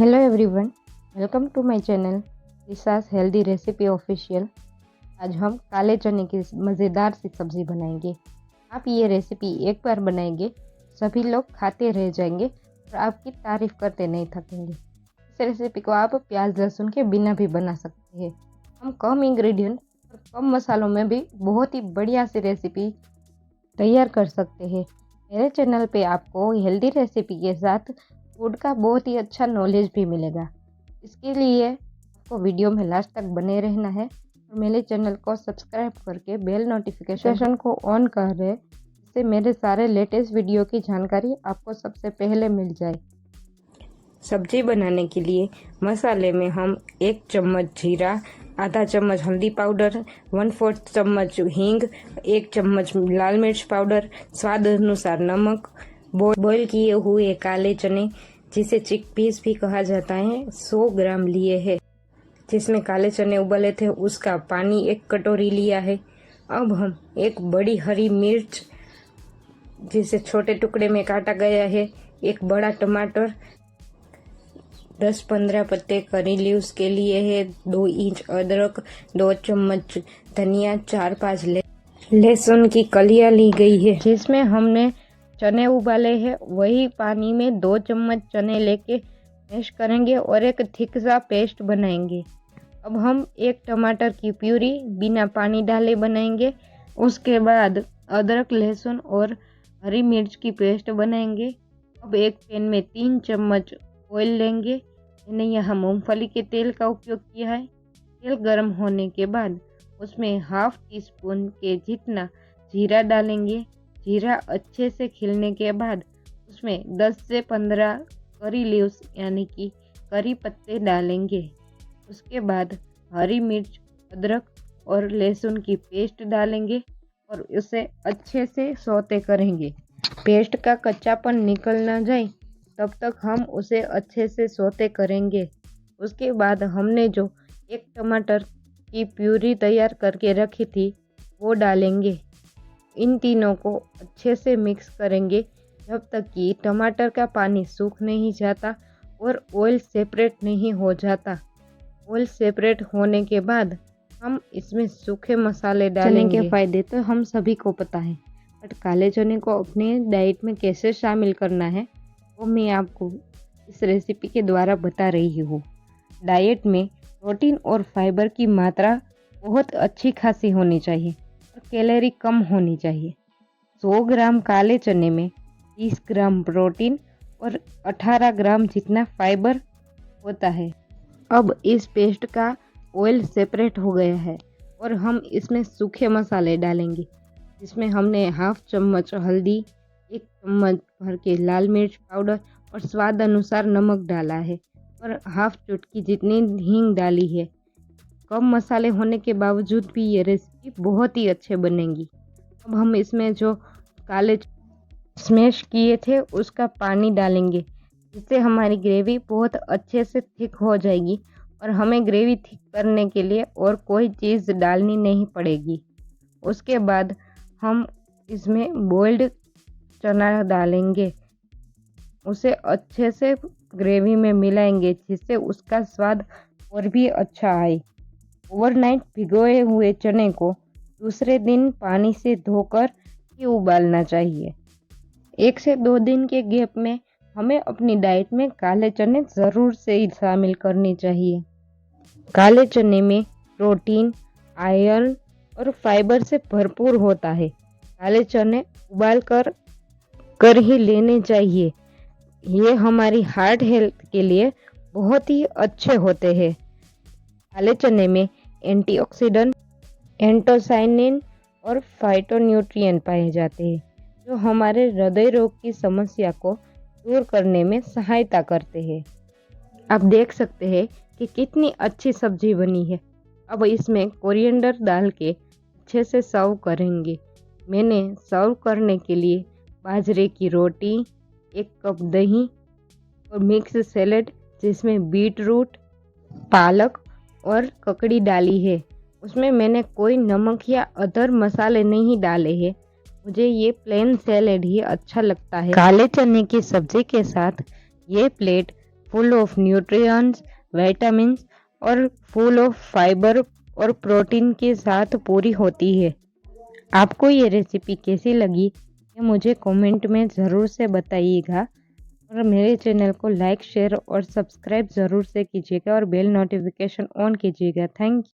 Hello everyone, welcome to my channel Disha's healthy recipe official. आज हम काले चने की मज़ेदार सी सब्ज़ी बनाएंगे। आप ये रेसिपी एक बार बनाएंगे, सभी लोग खाते रह जाएंगे और आपकी तारीफ़ करते नहीं थकेंगे। इस रेसिपी को आप प्याज लहसुन के बिना भी बना सकते हैं। हम कम इंग्रेडिएंट और कम मसालों में भी बहुत ही बढ़िया सी रेसिपी तैयार कर सकते हैं। मेरे चैनल पे आपको हेल्दी रेसिपी के साथ फूड का बहुत ही अच्छा नॉलेज भी मिलेगा। इसके लिए आपको वीडियो में लास्ट तक बने रहना है और मेरे चैनल को सब्सक्राइब करके बेल नोटिफिकेशन को ऑन कर रहे, इससे मेरे सारे लेटेस्ट वीडियो की जानकारी आपको सबसे पहले मिल जाए। सब्जी बनाने के लिए मसाले में हम 1 चम्मच जीरा, आधा चम्मच हल्दी पाउडर, 1/4 चम्मच हींग, 1 चम्मच लाल मिर्च पाउडर, स्वाद अनुसार नमक, बॉईल किए हुए काले चने जिसे चिकपीस भी कहा जाता है 100 ग्राम लिए हैं, जिसमें काले चने उबले थे उसका पानी 1 कटोरी लिया है। अब हम 1 बड़ी हरी मिर्च जिसे छोटे टुकड़े में काटा गया है, 1 बड़ा टमाटर, 10-15 पत्ते करी लीव्स के लिए है, 2 इंच अदरक, 2 चम्मच धनिया, 4-5 लहसुन की कलियां ली गई है। जिसमें हमने चने उबाले हैं वही पानी में 2 चम्मच चने लेके मैश करेंगे और एक थिक सा पेस्ट बनाएंगे। अब हम 1 टमाटर की प्यूरी बिना पानी डाले बनाएंगे। उसके बाद अदरक लहसुन और हरी मिर्च की पेस्ट बनाएंगे। अब एक पैन में 3 चम्मच ऑयल लेंगे। मैंने यहाँ मूंगफली के तेल का उपयोग किया है। तेल गर्म होने के बाद उसमें ½ टीस्पून के जितना जीरा डालेंगे। जीरा अच्छे से खिलने के बाद उसमें 10 से 15 करी लीव्स यानी कि करी पत्ते डालेंगे। उसके बाद हरी मिर्च, अदरक और लहसुन की पेस्ट डालेंगे और उसे अच्छे से सौते करेंगे। पेस्ट का कच्चापन निकल ना जाए तब तक हम उसे अच्छे से सौते करेंगे। उसके बाद हमने जो 1 टमाटर की प्यूरी तैयार करके रखी थी वो डालेंगे। इन तीनों को अच्छे से मिक्स करेंगे जब तक कि टमाटर का पानी सूख नहीं जाता और ऑयल सेपरेट नहीं हो जाता। ऑयल सेपरेट होने के बाद हम इसमें सूखे मसाले डालेंगे। चने के फ़ायदे तो हम सभी को पता है, बट काले चने को अपने डाइट में कैसे शामिल करना है वो मैं आपको इस रेसिपी के द्वारा बता रही हूँ। डाइट में प्रोटीन और फाइबर की मात्रा बहुत अच्छी खासी होनी चाहिए और कैलोरी कम होनी चाहिए। 100 ग्राम काले चने में 30 ग्राम प्रोटीन और 18 ग्राम जितना फाइबर होता है। अब इस पेस्ट का ऑयल सेपरेट हो गया है और हम इसमें सूखे मसाले डालेंगे, जिसमें हमने ½ चम्मच हल्दी, 1 चम्मच भर के लाल मिर्च पाउडर और स्वाद अनुसार नमक डाला है और ½ चुटकी जितनी हींग डाली है। कम मसाले होने के बावजूद भी ये रेसिपी बहुत ही अच्छे बनेंगी। अब हम इसमें जो काले स्मैश किए थे उसका पानी डालेंगे, जिससे हमारी ग्रेवी बहुत अच्छे से थिक हो जाएगी और हमें ग्रेवी थिक करने के लिए और कोई चीज़ डालनी नहीं पड़ेगी। उसके बाद हम इसमें बॉइल्ड चना डालेंगे, उसे अच्छे से ग्रेवी में मिलाएंगे जिससे उसका स्वाद और भी अच्छा आए। ओवरनाइट भिगोए हुए चने को दूसरे दिन पानी से धोकर ही उबालना चाहिए। 1 से 2 दिन के गैप में हमें अपनी डाइट में काले चने ज़रूर से शामिल करनी चाहिए। काले चने में प्रोटीन, आयरन और फाइबर से भरपूर होता है। काले चने उबाल कर ही लेने चाहिए। ये हमारी हार्ट हेल्थ के लिए बहुत ही अच्छे होते हैं। काले चने में एंटीऑक्सीडेंट, एंथोसायनिन और फाइटोन्यूट्रिएंट पाए जाते हैं, जो हमारे हृदय रोग की समस्या को दूर करने में सहायता करते हैं। आप देख सकते हैं कि कितनी अच्छी सब्जी बनी है। अब इसमें कोरिएंडर डाल के अच्छे से सर्व करेंगे। मैंने सर्व करने के लिए बाजरे की रोटी, 1 कप दही और मिक्स सैलेड जिसमें बीट रूट, पालक और ककड़ी डाली है। उसमें मैंने कोई नमक या अदर मसाले नहीं डाले हैं। मुझे ये प्लेन सैलेड ही अच्छा लगता है। काले चने की सब्जी के साथ ये plate full of nutrients, vitamins और फुल ऑफ फाइबर और प्रोटीन के साथ पूरी होती है। आपको ये रेसिपी कैसी लगी ये मुझे कमेंट में ज़रूर से बताइएगा और मेरे चैनल को लाइक, शेयर और सब्सक्राइब ज़रूर से कीजिएगा और बेल नोटिफिकेशन ऑन कीजिएगा। Thank you.